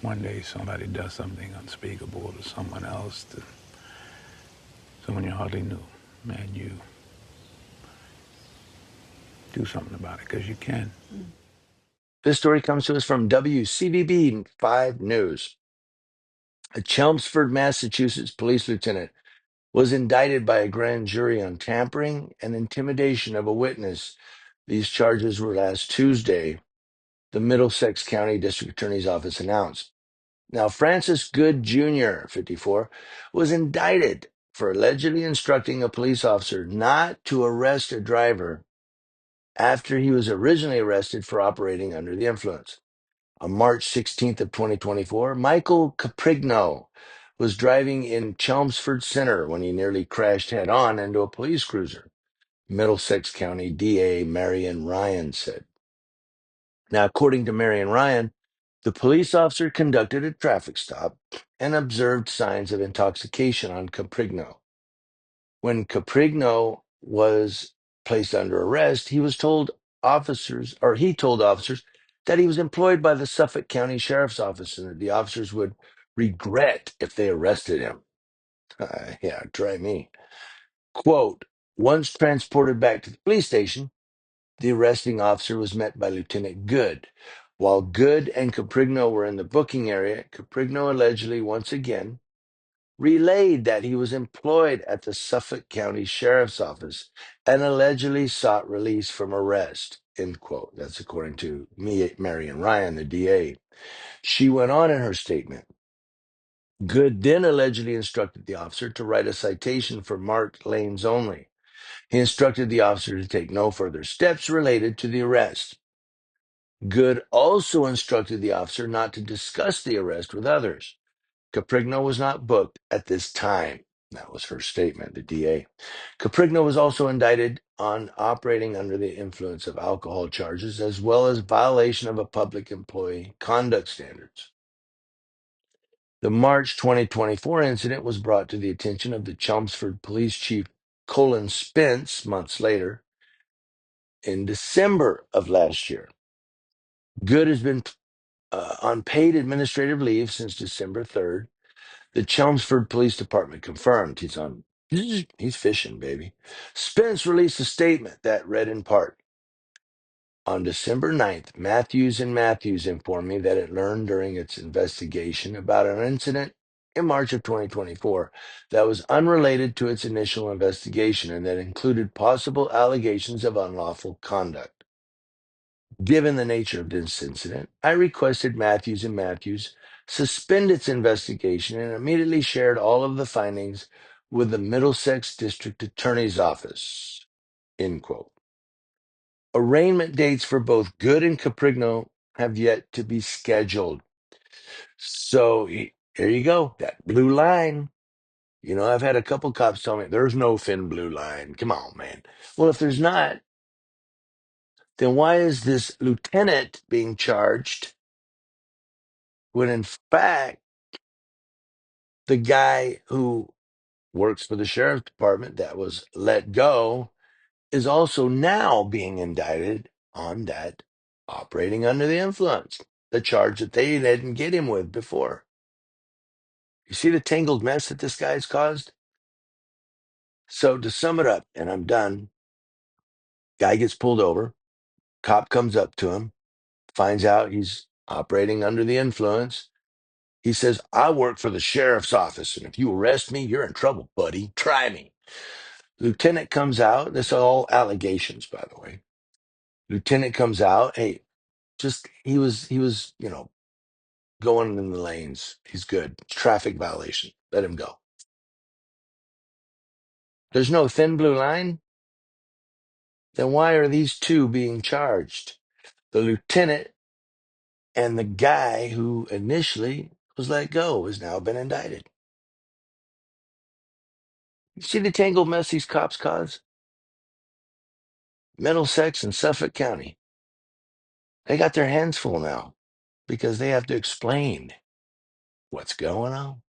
one day somebody does something unspeakable to someone else, to someone you hardly knew, and you do something about it because you can. This story comes to us from WCVB 5 News. A Chelmsford, Massachusetts police lieutenant was indicted by a grand jury on tampering and intimidation of a witness. These charges were last Tuesday, the Middlesex County District Attorney's Office announced. Now, Francis Good Jr., 54, was indicted for allegedly instructing a police officer not to arrest a driver after he was originally arrested for operating under the influence. On March 16th of 2024, Michael Caprigno was driving in Chelmsford Center when he nearly crashed head-on into a police cruiser, Middlesex County DA Marion Ryan said. Now, according to Marion Ryan, the police officer conducted a traffic stop and observed signs of intoxication on Caprigno. When Caprigno was placed under arrest, he told officers that he was employed by the Suffolk County Sheriff's Office and that the officers would regret if they arrested him. Yeah, try me. Quote, once transported back to the police station, the arresting officer was met by Lieutenant Good. While Good and Caprigno were in the booking area, Caprigno allegedly once again relayed that he was employed at the Suffolk County Sheriff's Office and allegedly sought release from arrest, end quote. That's according to Marion Ryan, the DA. She went on in her statement. Good then allegedly instructed the officer to write a citation for marked lanes only. He instructed the officer to take no further steps related to the arrest. Good also instructed the officer not to discuss the arrest with others. Caprigno was not booked at this time. That was her statement, the DA. Caprigno was also indicted on operating under the influence of alcohol charges, as well as violation of a public employee conduct standards. The March 2024 incident was brought to the attention of the Chelmsford Police Chief Colin Spence months later. In December of last year, Good has been on paid administrative leave since December 3rd. The Chelmsford Police Department confirmed he's fishing, baby. Spence released a statement that read in part, on December 9th, Matthews and Matthews informed me that it learned during its investigation about an incident in March of 2024 that was unrelated to its initial investigation and that included possible allegations of unlawful conduct. Given the nature of this incident, I requested Matthews and Matthews suspend its investigation and immediately shared all of the findings with the Middlesex District Attorney's Office. End quote. Arraignment dates for both Good and Caprigno have yet to be scheduled. So here you go, that blue line. You know, I've had a couple cops tell me there's no thin blue line. Come on, man. Well, if there's not, then why is this lieutenant being charged when in fact the guy who works for the sheriff's department that was let go is also now being indicted on that operating under the influence, the charge that they didn't get him with before? You see the tangled mess that this guy's caused? So to sum it up, and I'm done, guy gets pulled over, cop comes up to him, finds out he's operating under the influence. He says, I work for the sheriff's office, and if you arrest me, you're in trouble, buddy. Try me. Lieutenant comes out. This are all allegations, by the way. Lieutenant comes out. Hey, just he was, going in the lanes. He's good. Traffic violation. Let him go. There's no thin blue line. Then why are these two being charged? The lieutenant and the guy who initially was let go has now been indicted. You see the tangled mess these cops cause? Middlesex and Suffolk County. They got their hands full now because they have to explain what's going on.